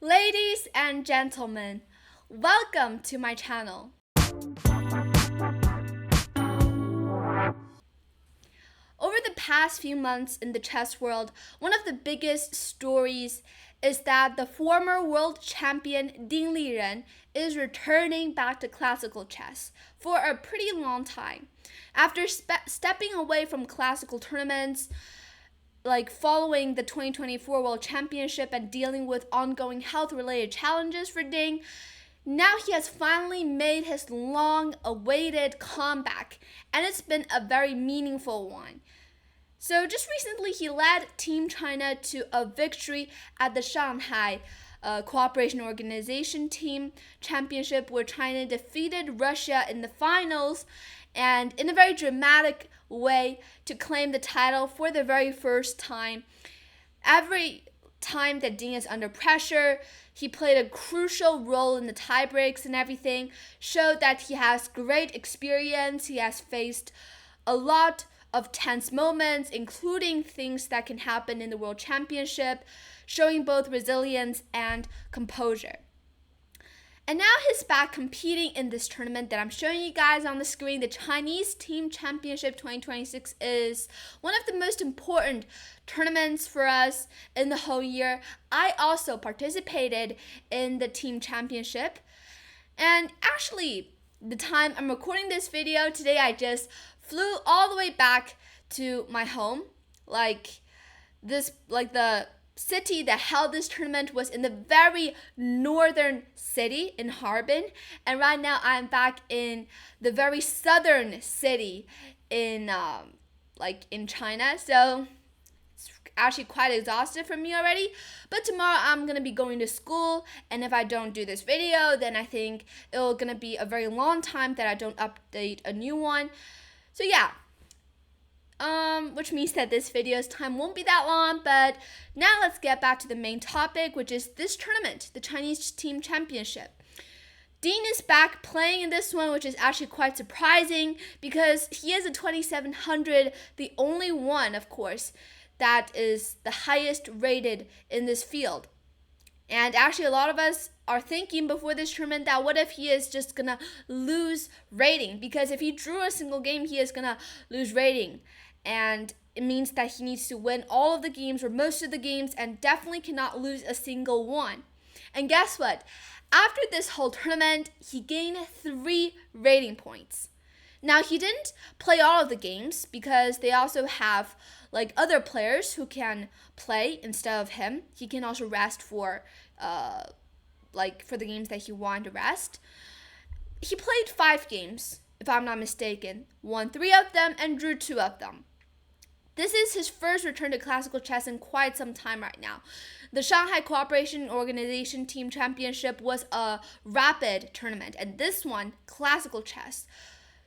Ladies and gentlemen, welcome to my channel. Over the past few months in the chess world, one of the biggest stories is that the former world champion Liren is returning back to classical chess for a pretty long time. After stepping away from classical tournaments, like following the 2024 World Championship and dealing with ongoing health-related challenges for Ding, now he has finally made his long-awaited comeback, and it's been a very meaningful one. So just recently, he led Team China to a victory at the Shanghai Cooperation Organization Team Championship, where China defeated Russia in the finals, and in a very dramatic way to claim the title for the very first time. Every time that Ding is under pressure, he played a crucial role in the tie breaks and everything, showed that he has great experience. He has faced a lot of tense moments, including things that can happen in the World Championship, showing both resilience and composure. And now he's back competing in this tournament that I'm showing you guys on the screen. The Chinese Team Championship 2026 is one of the most important tournaments for us in the whole year. I also participated in the Team Championship. And actually, the time I'm recording this video today, I just flew all the way back to my home. The city that held this tournament was in the very northern city in Harbin, and right now I'm back in the very southern city in China. So it's actually quite exhausted for me already, but tomorrow I'm gonna be going to school, and if I don't do this video, then I think it'll gonna be a very long time that I don't update a new one. So yeah, which means that this video's time won't be that long, but now let's get back to the main topic, which is this tournament, the Chinese Team Championship. Ding is back playing in this one, which is actually quite surprising because he is a 2700, the only one, of course, that is the highest rated in this field. And actually, a lot of us are thinking before this tournament that what if he is just gonna lose rating? Because if he drew a single game, he is gonna lose rating. And it means that he needs to win all of the games or most of the games and definitely cannot lose a single one. And guess what? After this whole tournament, he gained 3 rating points. Now, he didn't play all of the games because they also have other players who can play instead of him. He can also rest for the games that he wanted to rest. He played 5 games, if I'm not mistaken, won 3 of them and drew 2 of them. This is his first return to classical chess in quite some time right now. The Shanghai Cooperation Organization Team Championship was a rapid tournament, and this one, classical chess.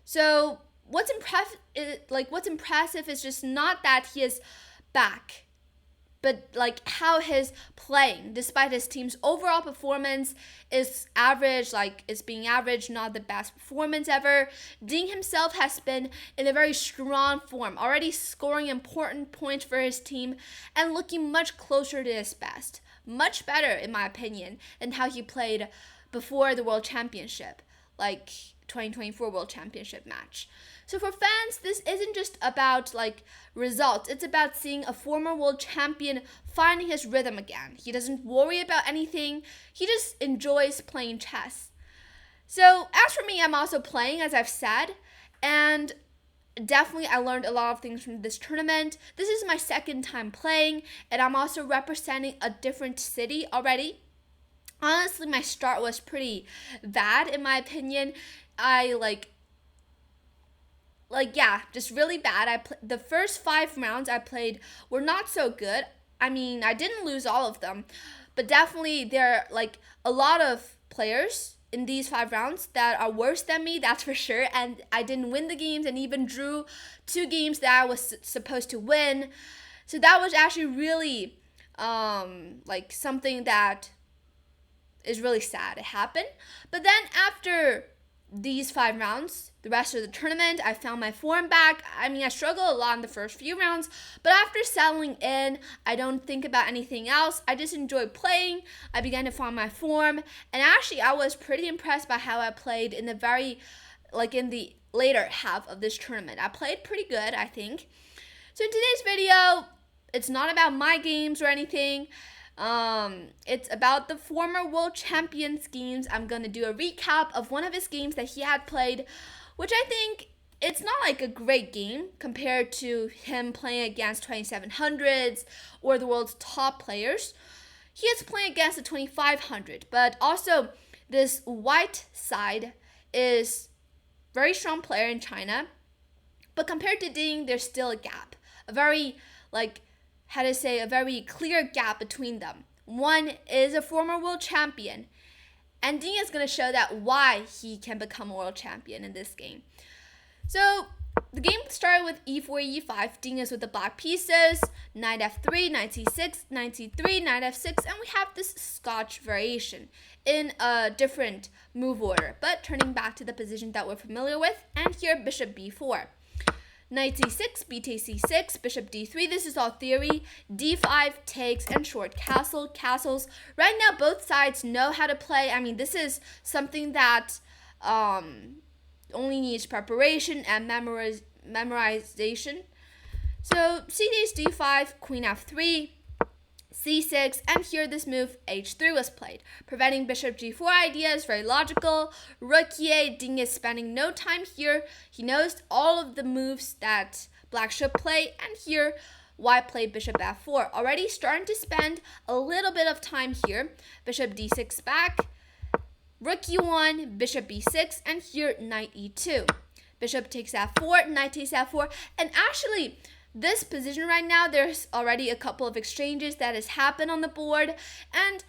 So what's impressive is just not that he is back, but how his playing, despite his team's overall performance is average, it's being average, not the best performance ever. Ding himself has been in a very strong form, already scoring important points for his team and looking much closer to his best. Much better, in my opinion, than how he played before the World Championship, 2024 World Championship match. So for fans, this isn't just about results. It's about seeing a former world champion finding his rhythm again. He doesn't worry about anything. He just enjoys playing chess. So as for me, I'm also playing, as I've said, and definitely I learned a lot of things from this tournament. This is my second time playing, and I'm also representing a different city already. Honestly, my start was pretty bad in my opinion. Just really bad. The first 5 rounds I played were not so good. I mean, I didn't lose all of them, but definitely there are a lot of players in these 5 rounds that are worse than me, that's for sure. And I didn't win the games and even drew 2 games that I was supposed to win. So that was actually really something that is really sad. It happened. But then after these 5 rounds, the rest of the tournament, I found my form back. I mean, I struggled a lot in the first few rounds, but after settling in, I don't think about anything else. I just enjoy playing. I began to find my form, and actually, I was pretty impressed by how I played in the later half of this tournament. I played pretty good, I think. So in today's video, it's not about my games or anything. It's about the former world champion's games. I'm gonna do a recap of one of his games that he had played, which I think it's not like a great game compared to him playing against 2700s or the world's top players. He is playing against the 2500, but also this white side is very strong player in China, but compared to Ding, there's still a gap, a very a very clear gap between them. One is a former world champion, and Ding is going to show that why he can become a world champion in this game. So the game started with e4, e5. Ding is with the black pieces, knight f3, knight c6, knight c3, knight f6, and we have this Scotch variation in a different move order, but turning back to the position that we're familiar with, and here bishop b4. Knight c6, b takes c6, bishop d3. This is all theory. d5 takes and short castles. Right now, both sides know how to play. I mean, this is something that only needs preparation and memorization. So c takes d5, queen f3, c6, and here this move h3 was played. Preventing bishop g4 idea is very logical. Rook e8, Ding is spending no time here. He knows all of the moves that black should play, and here white played bishop f4. Already starting to spend a little bit of time here. Bishop d6 back, rook e1, bishop b6, and here knight e2. Bishop takes f4, knight takes f4, and actually this position right now, there's already a couple of exchanges that has happened on the board, and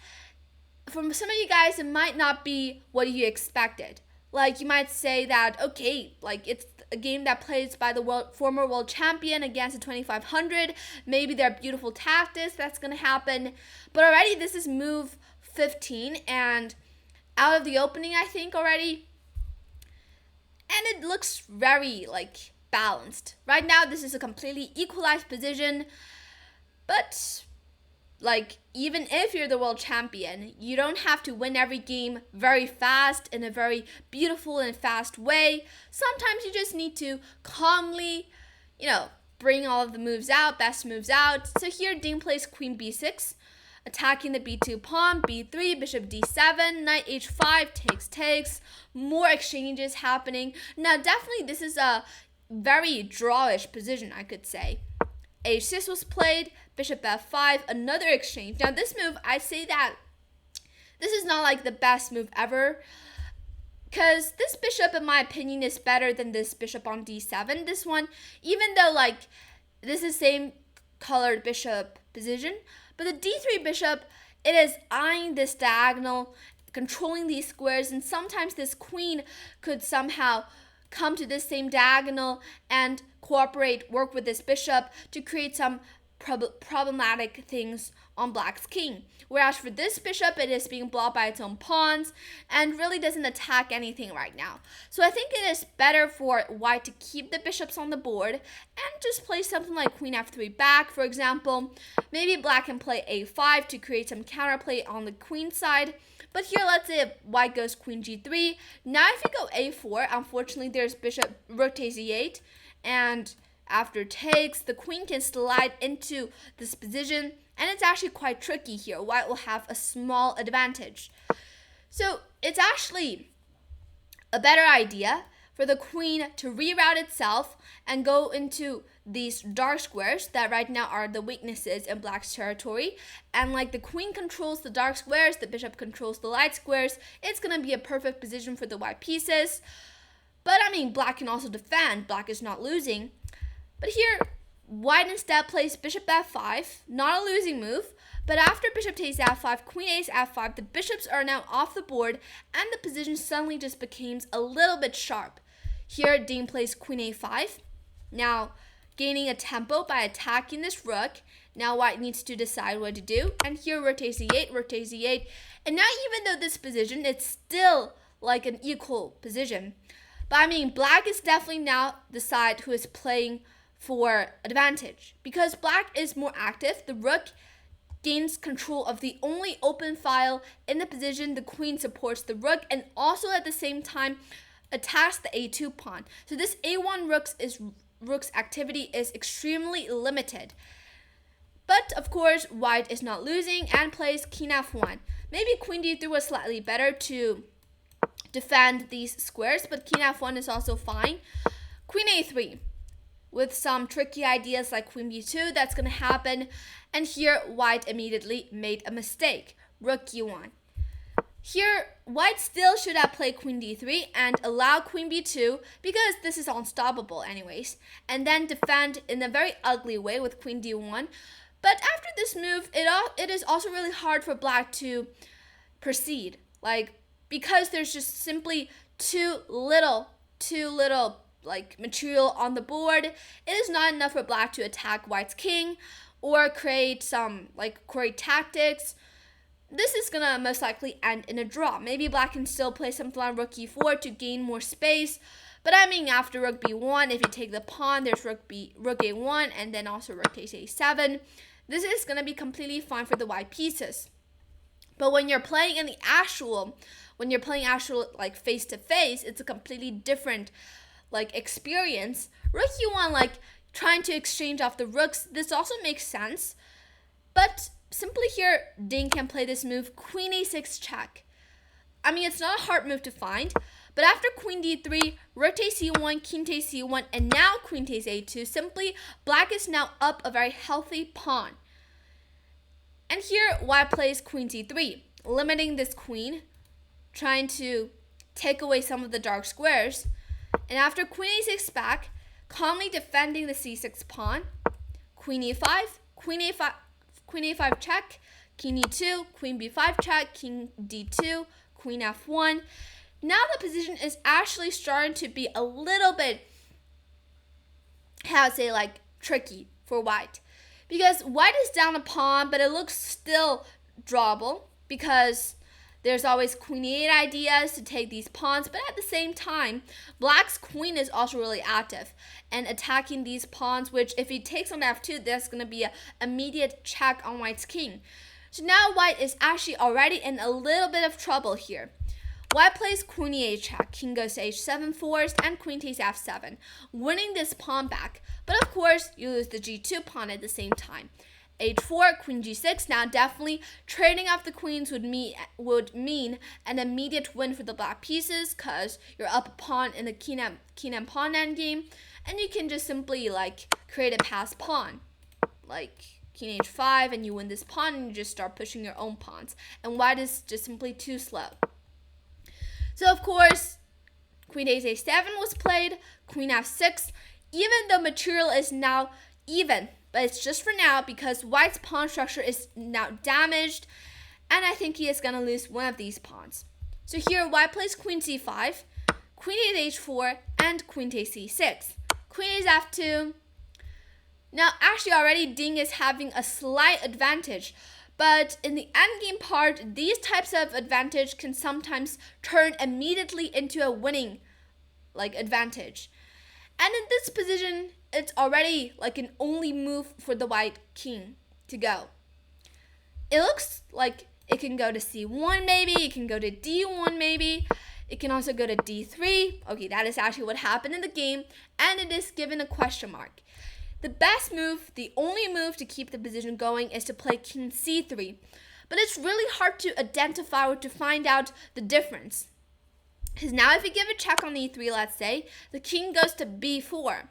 for some of you guys, it might not be what you expected. Like, you might say that, okay, like it's a game that plays by the former world champion against a 2500. Maybe there are beautiful tactics that's going to happen, but already this is move 15, and out of the opening, I think, already, and it looks very, balanced. Right now, this is a completely equalized position, but even if you're the world champion, you don't have to win every game very fast in a very beautiful and fast way. Sometimes you just need to calmly, bring all of the moves out, best moves out. So here, Ding plays queen b6, attacking the b2 pawn, b3, bishop d7, knight h5, takes, more exchanges happening. Now, definitely this is a very drawish position, I could say. h6 was played, bishop f5, another exchange. Now this move, I say that this is not the best move ever, because this bishop, in my opinion, is better than this bishop on d7. This one, even though this is same colored bishop position, but the d3 bishop, it is eyeing this diagonal, controlling these squares, and sometimes this queen could somehow come to this same diagonal and work with this bishop to create some problematic things on black's king. Whereas for this bishop, it is being blocked by its own pawns and really doesn't attack anything right now. So I think it is better for white to keep the bishops on the board and just play something like queen f3 back, for example. Maybe black can play a5 to create some counterplay on the queen side. But here, let's say if white goes queen g3. Now if you go a4, unfortunately there's bishop rook takes e8, and after takes, the queen can slide into this position, and it's actually quite tricky here. White will have a small advantage. So it's actually a better idea for the queen to reroute itself and go into these dark squares that right now are the weaknesses in black's territory. And the queen controls the dark squares, the bishop controls the light squares, it's going to be a perfect position for the white pieces. But I mean, black can also defend. Black is not losing. But here, white instead plays bishop f5, not a losing move. But after bishop takes f5, queen takes f5, the bishops are now off the board, and the position suddenly just becomes a little bit sharp. Here, Ding plays queen a5. Now, gaining a tempo by attacking this rook. Now white needs to decide what to do. And here, rook takes e8, rook takes e8. And now, even though this position, it's still like an equal position. But I mean, black is definitely now the side who is playing for advantage. Because black is more active, the rook gains control of the only open file in the position. The queen supports the rook and also at the same time attacks the a2 pawn. So this a1 rook's activity is extremely limited. But of course, white is not losing and plays king f1. Maybe queen d3 was slightly better to defend these squares, but king f1 is also fine. Queen a3 with some tricky ideas like queen b2, that's going to happen. And here, white immediately made a mistake. Rook e1. Here, white still should have played queen d3 and allow queen b2 because this is unstoppable anyways. And then defend in a very ugly way with queen d1. But after this move, it is also really hard for black to proceed. Because there's just simply too little material on the board. It is not enough for black to attack white's king or create some great tactics. This is gonna most likely end in a draw. Maybe black can still play something like rook e4 to gain more space. But I mean, after rook b1, if you take the pawn, there's rook a1 and then also rook takes a7. This is gonna be completely fine for the white pieces. But when you're playing face to face, it's a completely different experience. Rook e1, trying to exchange off the rooks, this also makes sense. But simply here, Ding can play this move, queen a6 check. I mean, it's not a hard move to find, but after queen d3, rook takes c1, king takes c1, and now queen takes a2, simply black is now up a very healthy pawn. And here, white plays queen c3, limiting this queen, trying to take away some of the dark squares. And after queen a6 back, calmly defending the c6 pawn, queen e5, queen a5 check, king e2, queen b5 check, king d2, queen f1. Now the position is actually starting to be a little bit, tricky for white. Because white is down a pawn, but it looks still drawable because there's always queen e8 ideas to take these pawns, but at the same time, black's queen is also really active and attacking these pawns, which if he takes on f2, there's going to be an immediate check on white's king. So now white is actually already in a little bit of trouble here. White plays queen e8 check, king goes to h7 forced, and queen takes f7, winning this pawn back. But of course, you lose the g2 pawn at the same time. h4, queen g6, now definitely trading off the queens would mean an immediate win for the black pieces because you're up a pawn in the king and pawn endgame, and you can just simply create a passed pawn, king h5, and you win this pawn and you just start pushing your own pawns. And white is just simply too slow. So of course, queen takes a7 was played, queen f6, even though material is now even. But it's just for now because white's pawn structure is now damaged, and I think he is going to lose one of these pawns. So here, white plays queen c5, queen takes h4, and queen takes c6. Queen takes f2. Now, actually, already Ding is having a slight advantage, but in the endgame part, these types of advantage can sometimes turn immediately into a winning advantage. And in this position, it's already an only move for the white king to go. It looks like it can go to c1 maybe, it can go to d1 maybe, it can also go to d3. Okay, that is actually what happened in the game, and it is given a question mark. The best move, the only move to keep the position going is to play king c3, but it's really hard to identify or to find out the difference. Because now if you give a check on e3, let's say, the king goes to b4.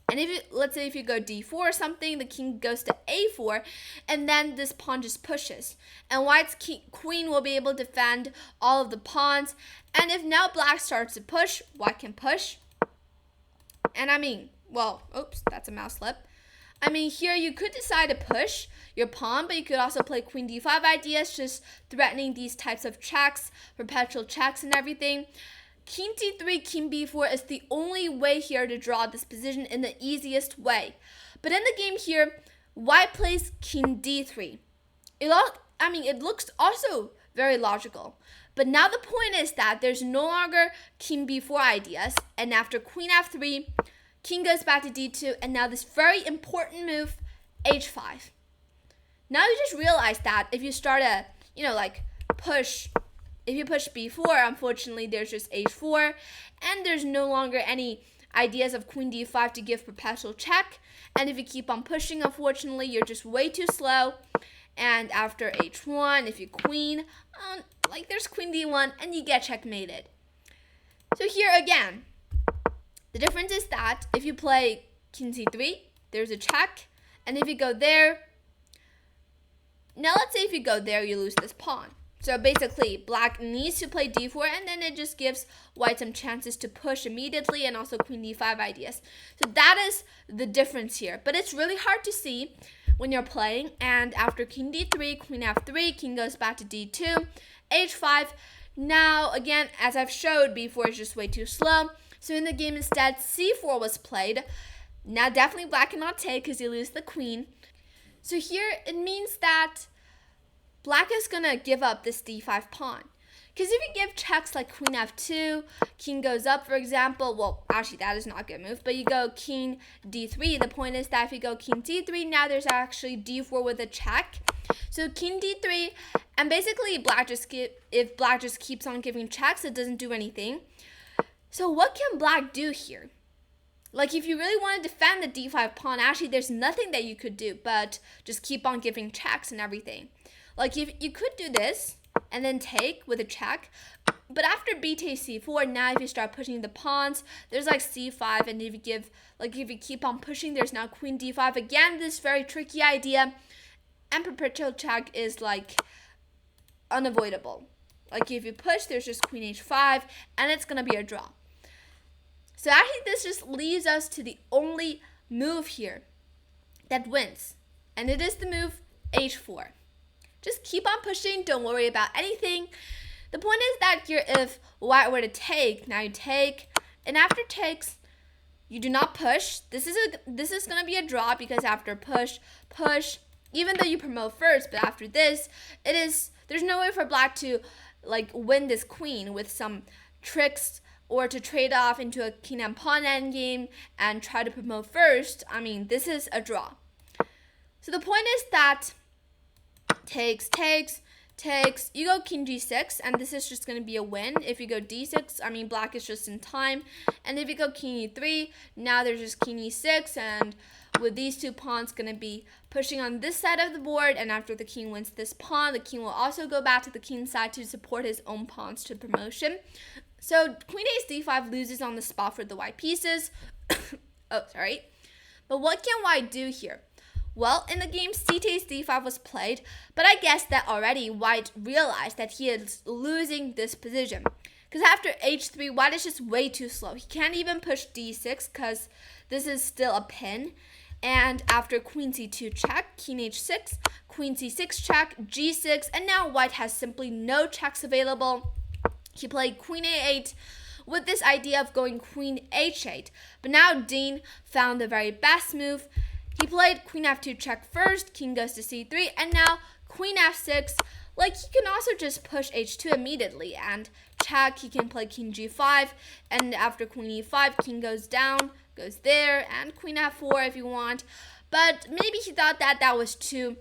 And let's say if you go d4 or something, the king goes to a4, and then this pawn just pushes. And white's queen will be able to defend all of the pawns. And if now black starts to push, white can push. And I mean, oops, that's a mouse slip. I mean, here you could decide to push your pawn, but you could also play queen d5 ideas, just threatening these types of checks, perpetual checks and everything. King d3, king b4 is the only way here to draw this position in the easiest way. But in the game here, white plays king d3. It I mean, it looks also very logical. But now the point is that there's no longer king b4 ideas. And after queen f3, king goes back to d2. And now this very important move, h5. Now you just realize that if you start a, push, if you push b4, unfortunately there's just h4. And there's no longer any ideas of queen d5 to give perpetual check. And if you keep on pushing, unfortunately, you're just way too slow. And after h1, if you queen, there's queen d1, and you get checkmated. So here again, the difference is that if you play king c3, there's a check. And if you go there, now let's say if you go there, you lose this pawn. So basically, black needs to play d4, and then it just gives white some chances to push immediately, and also queen d5 ideas. So that is the difference here. But it's really hard to see when you're playing. And after king d3, queen f3, king goes back to d2, h5. Now, again, as I've showed, b4 is just way too slow. So in the game, instead, c4 was played. Now, definitely black cannot take because you lose the queen. So here, it means that black is going to give up this d5 pawn. Because if you give checks like queen f2, king goes up, for example, well, actually, that is not a good move, but you go king d3. The point is that if you go king d3, now there's actually d4 with a check. So king d3, and basically if black just keeps on giving checks, it doesn't do anything. So what can black do here? Like, if you really want to defend the d5 pawn, actually, there's nothing that you could do but just keep on giving checks and everything. Like, if you could do this and then take with a check, but after b takes c4, now if you start pushing the pawns, there's like c5, and if you keep on pushing, there's now queen d5. Again, this very tricky idea, and perpetual check is like unavoidable. Like, if you push, there's just queen h5, and it's gonna be a draw. So actually, this just leaves us to the only move here that wins, and it is the move h4. Just keep on pushing. Don't worry about anything. The point is that here, if white were to take, now you take, and after takes, you do not push. This is going to be a draw because after push, even though you promote first, but after this, there's no way for black to win this queen with some tricks or to trade off into a king and pawn endgame and try to promote first. I mean, this is a draw. So the point is that takes, you go king g6, and this is just going to be a win. If you go d6, I mean, black is just in time. And if you go king e3, now there's just king e6, and with these two pawns going to be pushing on this side of the board, and after the king wins this pawn, the king will also go back to the king side to support his own pawns to promotion. So queen takes d5 loses on the spot for the white pieces. But what can white do here? Well, in the game, c takes d5 was played, but I guess that already white realized that he is losing this position. Because after h3, white is just way too slow. He can't even push d6 because this is still a pin. And after queen c2 check, king h6, queen c6 check, g6, and now white has simply no checks available. He played queen a8 with this idea of going queen h8. But now Dean found the very best move. He played queen f2 check first, king goes to c3, and now queen f6. He can also just push h2 immediately and check. He can play king g5, and after queen e5, king goes down, goes there, and queen f4 if you want. But maybe he thought that was too,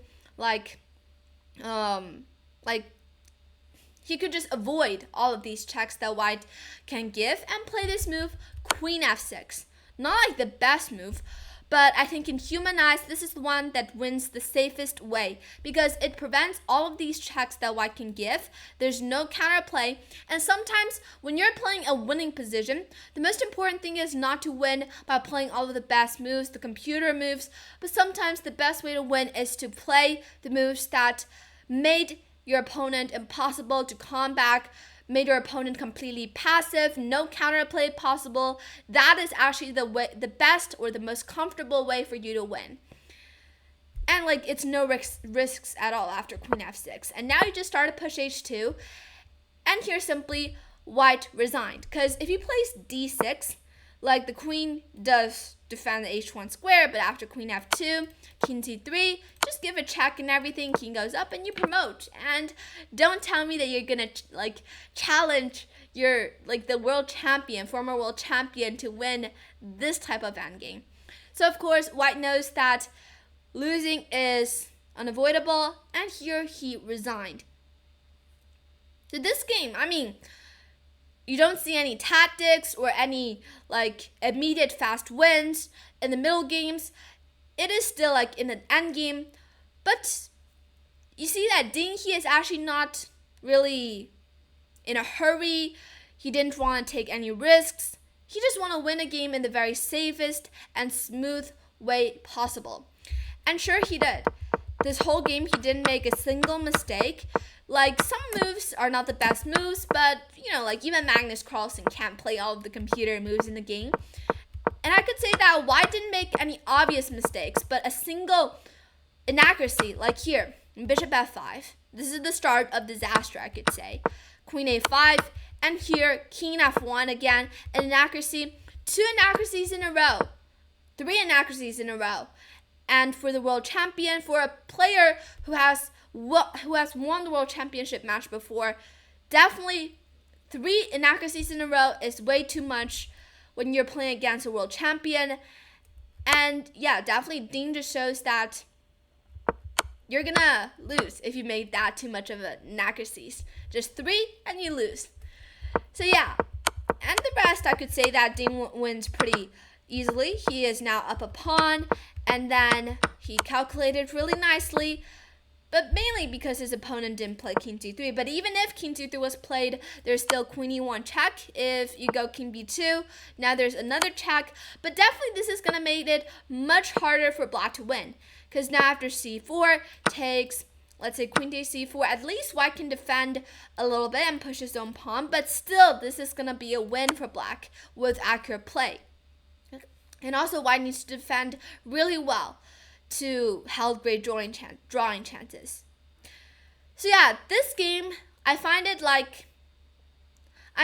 he could just avoid all of these checks that white can give and play this move, queen f6. Not the best move, but I think in human eyes, this is the one that wins the safest way because it prevents all of these checks that white can give. There's no counterplay. And sometimes when you're playing a winning position, the most important thing is not to win by playing all of the best moves, the computer moves, but sometimes the best way to win is to play the moves that made your opponent impossible to combat, made your opponent completely passive, no counterplay possible. That is actually the best or the most comfortable way for you to win. And it's no risks at all after queen f6. And now you just start to push h2. And here simply white resigned. Because if he plays d6, the queen does defend the h1 square, but after queen f2, king c3, just give a check and everything, king goes up and you promote. And don't tell me that you're gonna like challenge your the world champion, former world champion, to win this type of endgame. So of course, white knows that losing is unavoidable, and here he resigned. So this game, I mean, you don't see any tactics or any immediate fast wins in the middle games. It is still in an end game, but you see that Ding, he is actually not really in a hurry. He didn't want to take any risks. He just want to win a game in the very safest and smooth way possible. And sure, he did. This whole game, he didn't make a single mistake. Some moves are not the best moves, but even Magnus Carlsen can't play all of the computer moves in the game. And I could say that White didn't make any obvious mistakes, but a single inaccuracy, like here, bishop f5. This is the start of disaster, I could say. Queen a5, and here, king f1 again, an inaccuracy. 2 inaccuracies in a row. 3 inaccuracies in a row. And for the world champion, for a player who has won the world championship match before, definitely 3 inaccuracies in a row is way too much when you're playing against a world champion. And yeah, definitely Ding just shows that you're gonna lose if you make that too much of an inaccuracies. Just 3 and you lose. So yeah, and the rest, I could say that Ding wins pretty easily. He is now up a pawn, and then he calculated really nicely, but mainly because his opponent didn't play king c3. But even if king c3 was played, there's still queen e1 check. If you go king b2, now there's another check. But definitely this is going to make it much harder for black to win, because now after c4 takes, let's say, queen takes c4, at least white can defend a little bit and push his own pawn, but still this is going to be a win for black with accurate play. And also white needs to defend really well to have great drawing chances. So yeah, this game, I find it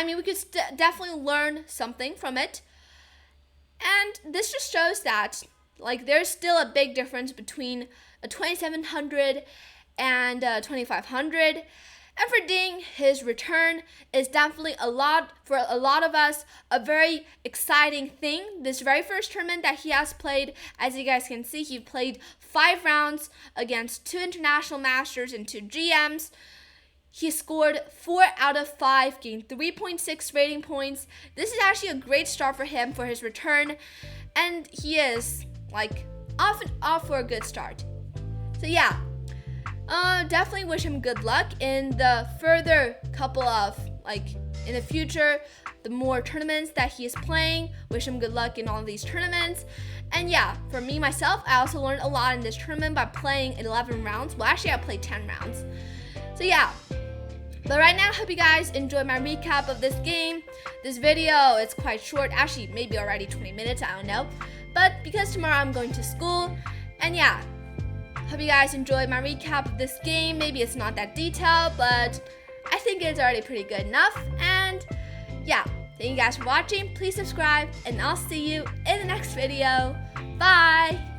we could definitely learn something from it. And this just shows that there's still a big difference between a 2700 and a 2500. And for Ding, his return is definitely for a lot of us, a very exciting thing. This very first tournament that he has played, as you guys can see, he played 5 rounds against 2 international masters and 2 GMs. He scored 4 out of 5, gained 3.6 rating points. This is actually a great start for him for his return, and he is off for a good start. So yeah. Definitely wish him good luck in the further couple of, in the future, the more tournaments that he is playing. Wish him good luck in all of these tournaments. And yeah, for me, myself, I also learned a lot in this tournament by playing 11 rounds. Well, actually, I played 10 rounds. So yeah. But right now, I hope you guys enjoyed my recap of this game. This video is quite short. Actually, maybe already 20 minutes, I don't know. But because tomorrow I'm going to school, and yeah, hope you guys enjoyed my recap of this game. Maybe it's not that detailed, but I think it's already pretty good enough. And yeah, thank you guys for watching. Please subscribe, and I'll see you in the next video. Bye!